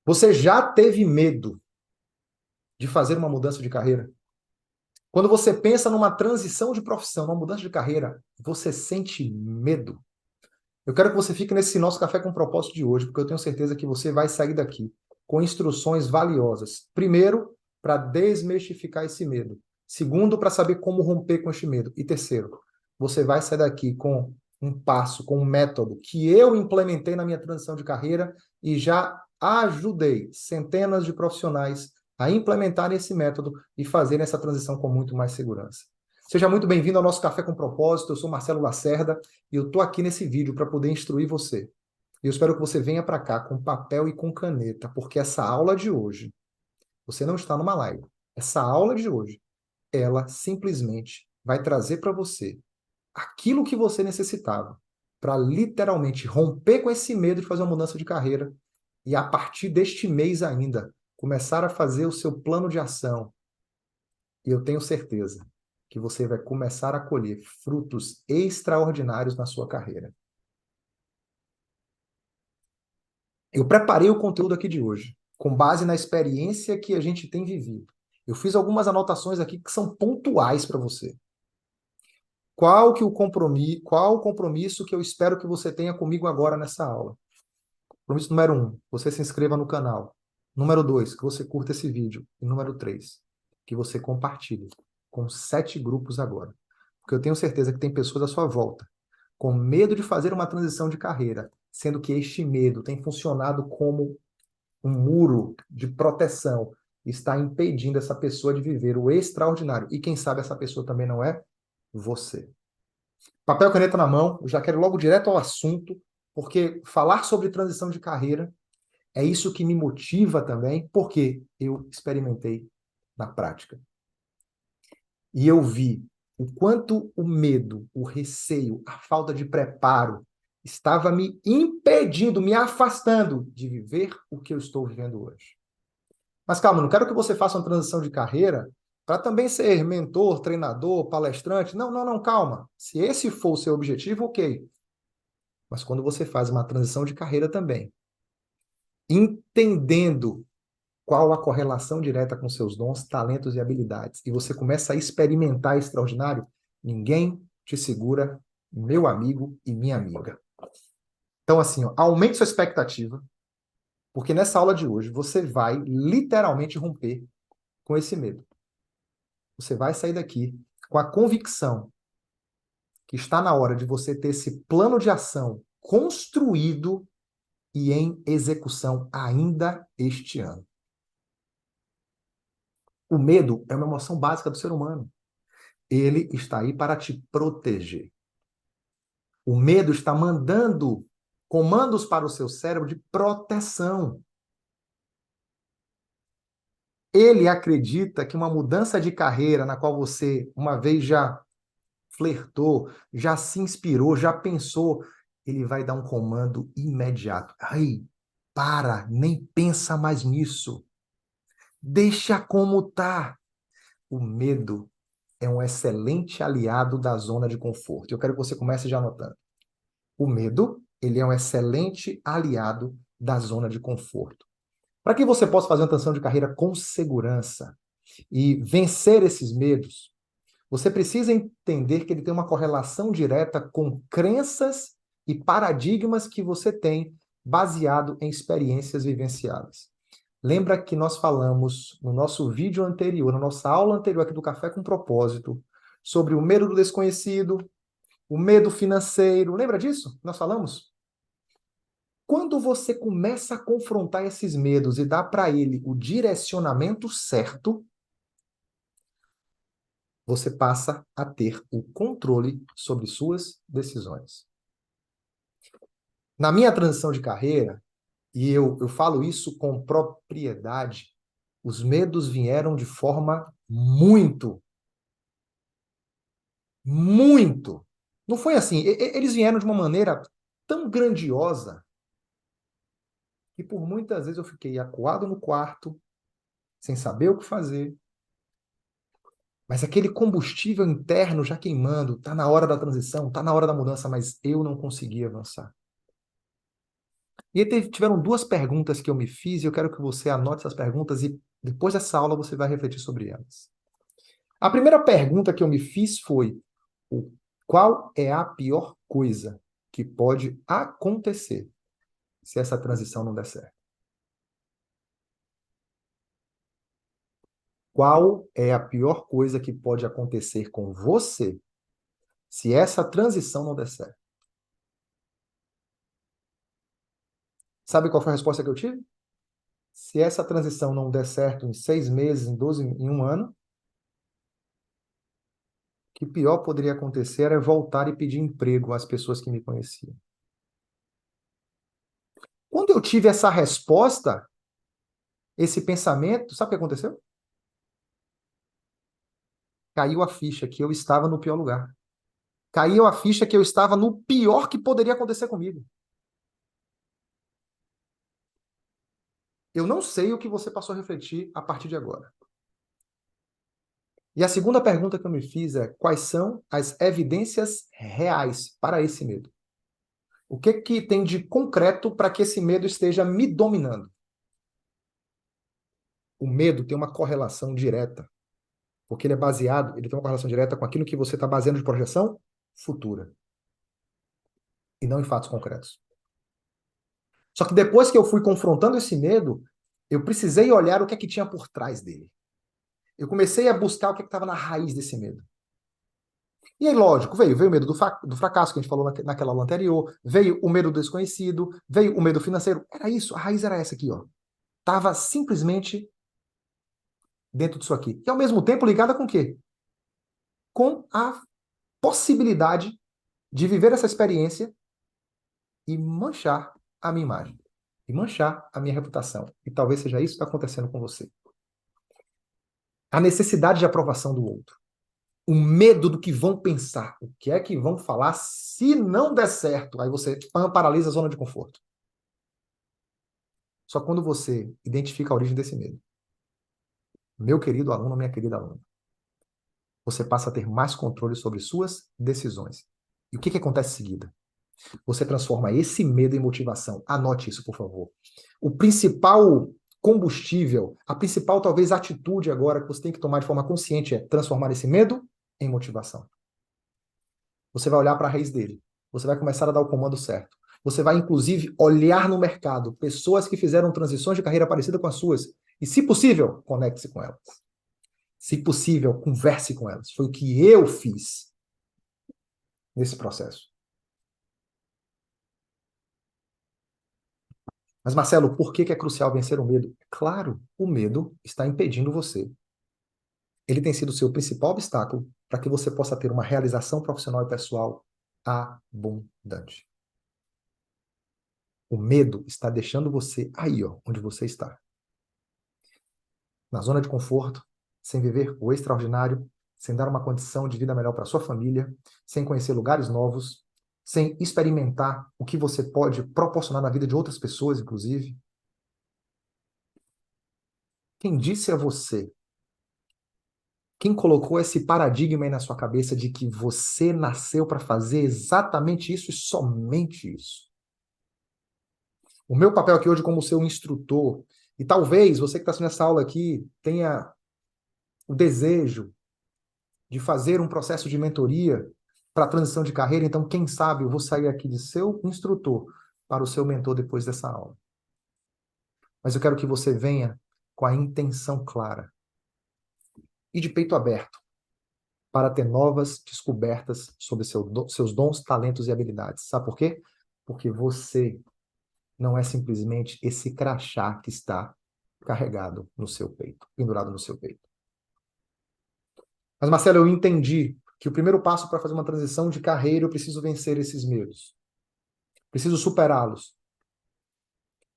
Você já teve medo de fazer uma mudança de carreira? Quando você pensa numa transição de profissão, numa mudança de carreira, você sente medo? Eu quero que você fique nesse nosso café com propósito de hoje, porque eu tenho certeza que você vai sair daqui com instruções valiosas. Primeiro, para desmistificar esse medo. Segundo, para saber como romper com este medo. E terceiro, você vai sair daqui com um passo, com um método que eu implementei na minha transição de carreira e já ajudei centenas de profissionais a implementarem esse método e fazerem essa transição com muito mais segurança. Seja muito bem-vindo ao nosso Café com Propósito. Eu sou Marcelo Lacerda e eu estou aqui nesse vídeo para poder instruir você. E eu espero que você venha para cá com papel e com caneta, porque essa aula de hoje, você não está numa live. Essa aula de hoje, ela simplesmente vai trazer para você aquilo que você necessitava para literalmente romper com esse medo de fazer uma mudança de carreira e a partir deste mês ainda começar a fazer o seu plano de ação. E eu tenho certeza que você vai começar a colher frutos extraordinários na sua carreira. Eu preparei o conteúdo aqui de hoje, com base na experiência que a gente tem vivido. Eu fiz algumas anotações aqui que são pontuais para você. Qual o compromisso que eu espero que você tenha comigo agora nessa aula? Compromisso número 1, você se inscreva no canal. Número 2, que você curta esse vídeo. E número 3, que você compartilhe com 7 grupos agora. Porque eu tenho certeza que tem pessoas à sua volta com medo de fazer uma transição de carreira, sendo que este medo tem funcionado como um muro de proteção, está impedindo essa pessoa de viver o extraordinário. E quem sabe essa pessoa também não é você. Papel e caneta na mão, eu já quero logo direto ao assunto, porque falar sobre transição de carreira é isso que me motiva também, porque eu experimentei na prática. E eu vi o quanto o medo, o receio, a falta de preparo estava me impedindo, me afastando de viver o que eu estou vivendo hoje. Mas calma, não quero que você faça uma transição de carreira para também ser mentor, treinador, palestrante. Não, não, não, calma. Se esse for o seu objetivo, ok. Mas quando você faz uma transição de carreira também, entendendo qual a correlação direta com seus dons, talentos e habilidades, e você começa a experimentar extraordinário, ninguém te segura, meu amigo e minha amiga. Então, assim, ó, aumente sua expectativa, porque nessa aula de hoje você vai literalmente romper com esse medo. Você vai sair daqui com a convicção que está na hora de você ter esse plano de ação construído e em execução ainda este ano. O medo é uma emoção básica do ser humano. Ele está aí para te proteger. O medo está mandando comandos para o seu cérebro de proteção. Ele acredita que uma mudança de carreira na qual você uma vez já flertou, já se inspirou, já pensou, ele vai dar um comando imediato. Ai, para, nem pensa mais nisso. Deixa como tá. O medo é um excelente aliado da zona de conforto. Eu quero que você comece já anotando. O medo, ele é um excelente aliado da zona de conforto. Para que você possa fazer uma transição de carreira com segurança e vencer esses medos, você precisa entender que ele tem uma correlação direta com crenças e paradigmas que você tem baseado em experiências vivenciadas. Lembra que nós falamos no nosso vídeo anterior, na nossa aula anterior aqui do Café com Propósito, sobre o medo do desconhecido, o medo financeiro. Lembra disso? Nós falamos? Quando você começa a confrontar esses medos e dá para ele o direcionamento certo, você passa a ter o controle sobre suas decisões. Na minha transição de carreira, e eu falo isso com propriedade, os medos vieram de forma muito. Não foi assim. Eles vieram de uma maneira tão grandiosa que por muitas vezes eu fiquei acuado no quarto, sem saber o que fazer, mas aquele combustível interno já queimando, tá na hora da transição, tá na hora da mudança, mas eu não conseguia avançar. E aí tiveram duas perguntas que eu me fiz e eu quero que você anote essas perguntas e depois dessa aula você vai refletir sobre elas. A primeira pergunta que eu me fiz foi: qual é a pior coisa que pode acontecer se essa transição não der certo? Qual é a pior coisa que pode acontecer com você se essa transição não der certo? Sabe qual foi a resposta que eu tive? Se essa transição não der certo em 6 meses, em 12, em um ano, o que pior poderia acontecer é voltar e pedir emprego às pessoas que me conheciam. Quando eu tive essa resposta, esse pensamento, sabe o que aconteceu? Caiu a ficha que eu estava no pior lugar. Caiu a ficha que eu estava no pior que poderia acontecer comigo. Eu não sei o que você passou a refletir a partir de agora. E a segunda pergunta que eu me fiz é: quais são as evidências reais para esse medo? O que que tem de concreto para que esse medo esteja me dominando? O medo tem uma correlação direta, porque ele tem uma correlação direta com aquilo que você está baseando de projeção futura, e não em fatos concretos. Só que depois que eu fui confrontando esse medo, eu precisei olhar o que é que tinha por trás dele. Eu comecei a buscar o que estava na raiz desse medo. E aí, lógico, veio o medo do fracasso, que a gente falou naquela aula anterior, veio o medo do desconhecido, veio o medo financeiro. Era isso, a raiz era essa aqui, ó. Estava simplesmente dentro disso aqui. E ao mesmo tempo ligada com o quê? Com a possibilidade de viver essa experiência e manchar a minha imagem, e manchar a minha reputação. E talvez seja isso que está acontecendo com você. A necessidade de aprovação do outro. O medo do que vão pensar, o que é que vão falar se não der certo. Aí você paralisa a zona de conforto. Só quando você identifica a origem desse medo, meu querido aluno, minha querida aluna, você passa a ter mais controle sobre suas decisões. E o que acontece em seguida? Você transforma esse medo em motivação. Anote isso, por favor. O principal combustível, a principal, talvez, atitude agora que você tem que tomar de forma consciente é transformar esse medo em motivação. Você vai olhar para a raiz dele. Você vai começar a dar o comando certo. Você vai, inclusive, olhar no mercado pessoas que fizeram transições de carreira parecida com as suas e, se possível, conecte-se com elas. Se possível, converse com elas. Foi o que eu fiz nesse processo. Mas, Marcelo, por que é crucial vencer o medo? Claro, o medo está impedindo você. Ele tem sido o seu principal obstáculo para que você possa ter uma realização profissional e pessoal abundante. O medo está deixando você aí, ó, onde você está. Na zona de conforto, sem viver o extraordinário, sem dar uma condição de vida melhor para sua família, sem conhecer lugares novos, sem experimentar o que você pode proporcionar na vida de outras pessoas, inclusive. Quem disse a você? Quem colocou esse paradigma aí na sua cabeça de que você nasceu para fazer exatamente isso e somente isso? O meu papel aqui hoje como seu instrutor, e talvez você que está assistindo essa aula aqui tenha o desejo de fazer um processo de mentoria para a transição de carreira, então quem sabe eu vou sair aqui de seu instrutor para o seu mentor depois dessa aula. Mas eu quero que você venha com a intenção clara e de peito aberto para ter novas descobertas sobre seus dons, talentos e habilidades. Sabe por quê? Porque você não é simplesmente esse crachá que está carregado no seu peito, pendurado no seu peito. Mas, Marcelo, eu entendi que o primeiro passo para fazer uma transição de carreira, eu preciso vencer esses medos. Preciso superá-los.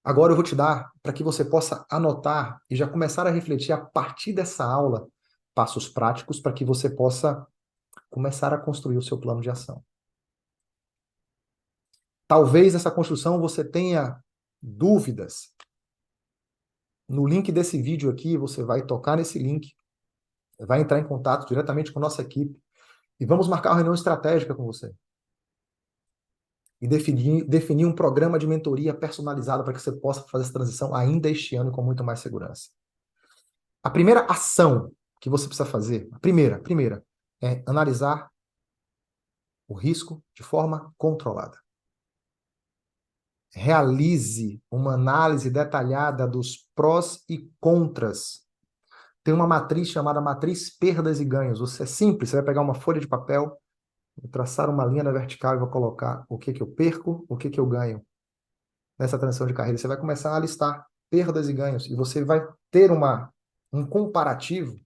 Agora eu vou te dar para que você possa anotar e já começar a refletir a partir dessa aula passos práticos para que você possa começar a construir o seu plano de ação. Talvez nessa construção você tenha dúvidas. No link desse vídeo aqui, você vai tocar nesse link, vai entrar em contato diretamente com a nossa equipe e vamos marcar uma reunião estratégica com você. e definir um programa de mentoria personalizado para que você possa fazer essa transição ainda este ano com muito mais segurança. A primeira ação que você precisa fazer, a primeira, é analisar o risco de forma controlada. Realize uma análise detalhada dos prós e contras. Tem uma matriz chamada matriz perdas e ganhos. É simples, você vai pegar uma folha de papel, vou traçar uma linha na vertical e vou colocar o que eu perco, o que eu ganho nessa transição de carreira. Você vai começar a listar perdas e ganhos e você vai ter um comparativo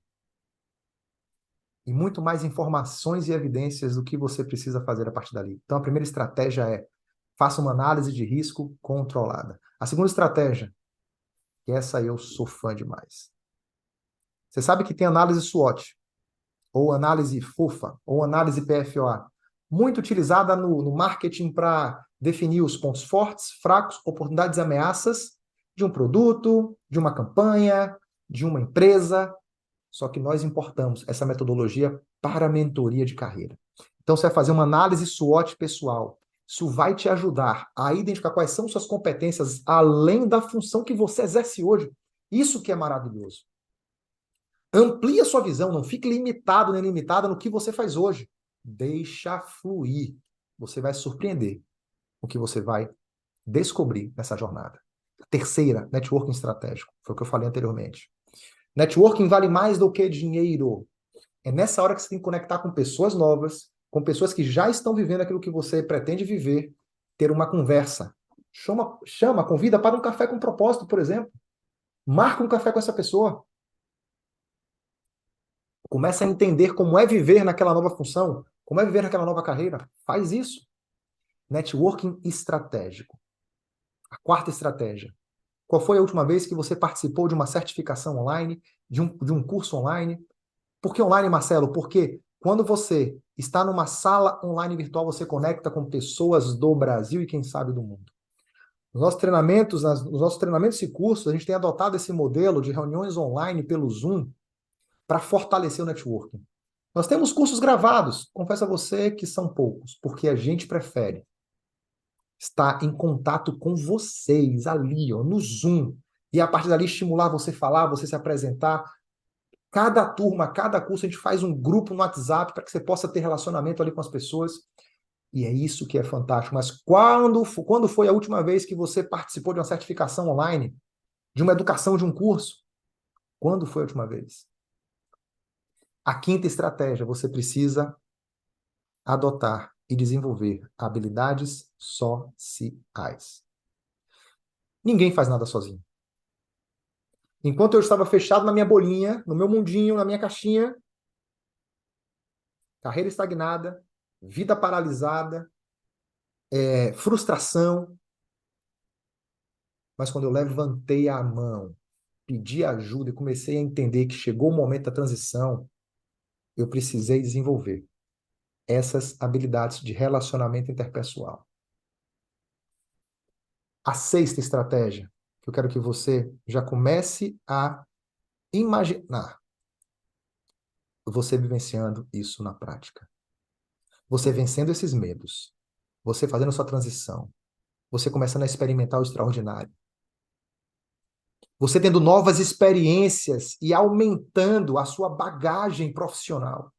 e muito mais informações e evidências do que você precisa fazer a partir dali. Então, a primeira estratégia é faça uma análise de risco controlada. A segunda estratégia, que essa eu sou fã demais. Você sabe que tem análise SWOT, ou análise FOFA, ou análise PFOA, muito utilizada no marketing para definir os pontos fortes, fracos, oportunidades e ameaças de um produto, de uma campanha, de uma empresa. Só que nós importamos essa metodologia para a mentoria de carreira. Então, você vai fazer uma análise SWOT pessoal. Isso vai te ajudar a identificar quais são suas competências além da função que você exerce hoje. Isso que é maravilhoso. Amplie a sua visão, não fique limitado nem limitada no que você faz hoje. Deixa fluir. Você vai se surpreender o que você vai descobrir nessa jornada. Terceira, networking estratégico. Foi o que eu falei anteriormente. Networking vale mais do que dinheiro. É nessa hora que você tem que conectar com pessoas novas, com pessoas que já estão vivendo aquilo que você pretende viver, ter uma conversa. Convida para um café com propósito, por exemplo. Marca um café com essa pessoa. Começa a entender como é viver naquela nova função, como é viver naquela nova carreira. Faz isso. Networking estratégico. A quarta estratégia. Qual foi a última vez que você participou de uma certificação online, de um curso online? Por que online, Marcelo? Porque quando você está numa sala online virtual, você conecta com pessoas do Brasil e, quem sabe, do mundo. Nos nossos treinamentos e cursos, a gente tem adotado esse modelo de reuniões online pelo Zoom para fortalecer o networking. Nós temos cursos gravados, confesso a você que são poucos, porque a gente prefere estar em contato com vocês ali, ó, no Zoom, e a partir dali estimular você a falar, você se apresentar. Cada turma, cada curso, a gente faz um grupo no WhatsApp para que você possa ter relacionamento ali com as pessoas. E é isso que é fantástico. Mas quando foi a última vez que você participou de uma certificação online, de uma educação, de um curso? Quando foi a última vez? A quinta estratégia, você precisa adotar e desenvolver habilidades sociais. Ninguém faz nada sozinho. Enquanto eu estava fechado na minha bolinha, no meu mundinho, na minha caixinha, carreira estagnada, vida paralisada, frustração. Mas quando eu levantei a mão, pedi ajuda e comecei a entender que chegou o momento da transição, eu precisei desenvolver essas habilidades de relacionamento interpessoal. A sexta estratégia, que eu quero que você já comece a imaginar, você vivenciando isso na prática. Você vencendo esses medos, você fazendo sua transição, você começando a experimentar o extraordinário, você tendo novas experiências e aumentando a sua bagagem profissional.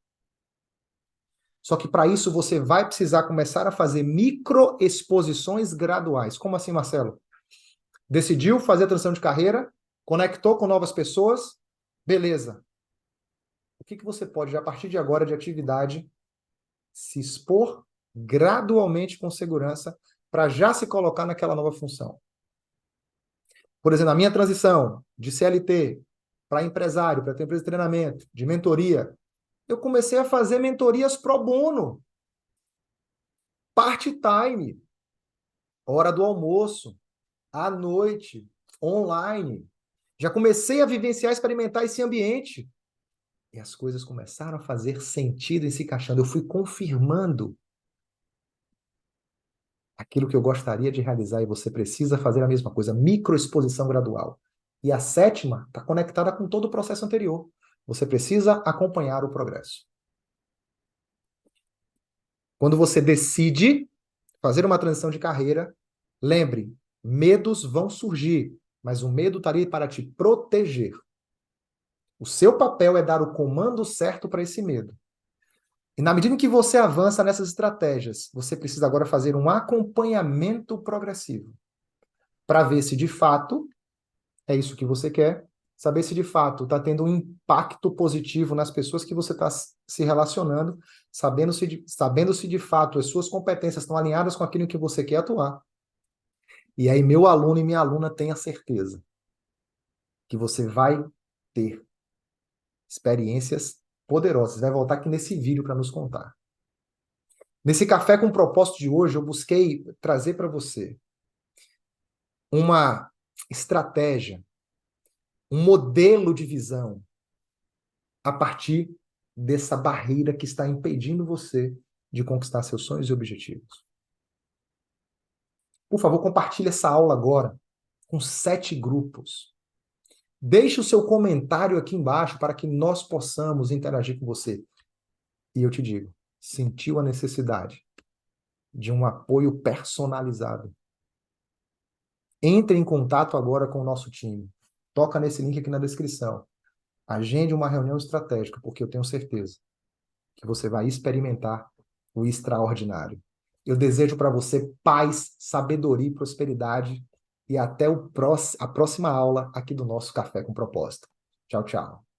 Só que para isso você vai precisar começar a fazer microexposições graduais. Como assim, Marcelo? Decidiu fazer a transição de carreira, conectou com novas pessoas, beleza. O que você pode, a partir de agora, de atividade, se expor gradualmente com segurança para já se colocar naquela nova função? Por exemplo, a minha transição de CLT para empresário, para ter empresa de treinamento, de mentoria, eu comecei a fazer mentorias pro bono, part-time, hora do almoço, à noite, online. Já comecei a vivenciar, experimentar esse ambiente. E as coisas começaram a fazer sentido e se encaixando. Eu fui confirmando aquilo que eu gostaria de realizar e você precisa fazer a mesma coisa, microexposição gradual. E a sétima está conectada com todo o processo anterior. Você precisa acompanhar o progresso. Quando você decide fazer uma transição de carreira, lembre, medos vão surgir, mas o medo está ali para te proteger. O seu papel é dar o comando certo para esse medo. E na medida em que você avança nessas estratégias, você precisa agora fazer um acompanhamento progressivo para ver se de fato é isso que você quer, saber se de fato está tendo um impacto positivo nas pessoas que você está se relacionando, sabendo se de fato as suas competências estão alinhadas com aquilo que você quer atuar. E aí, meu aluno e minha aluna tenha certeza que você vai ter experiências poderosas. Vai voltar aqui nesse vídeo para nos contar. Nesse Café com Propósito de hoje, eu busquei trazer para você uma estratégia, um modelo de visão a partir dessa barreira que está impedindo você de conquistar seus sonhos e objetivos. Por favor, compartilhe essa aula agora com 7 grupos. Deixe o seu comentário aqui embaixo para que nós possamos interagir com você. E eu te digo, sentiu a necessidade de um apoio personalizado? Entre em contato agora com o nosso time. Toca nesse link aqui na descrição. Agende uma reunião estratégica, porque eu tenho certeza que você vai experimentar o extraordinário. Eu desejo para você paz, sabedoria e prosperidade. E até a próxima aula aqui do nosso Café com Propósito. Tchau, tchau.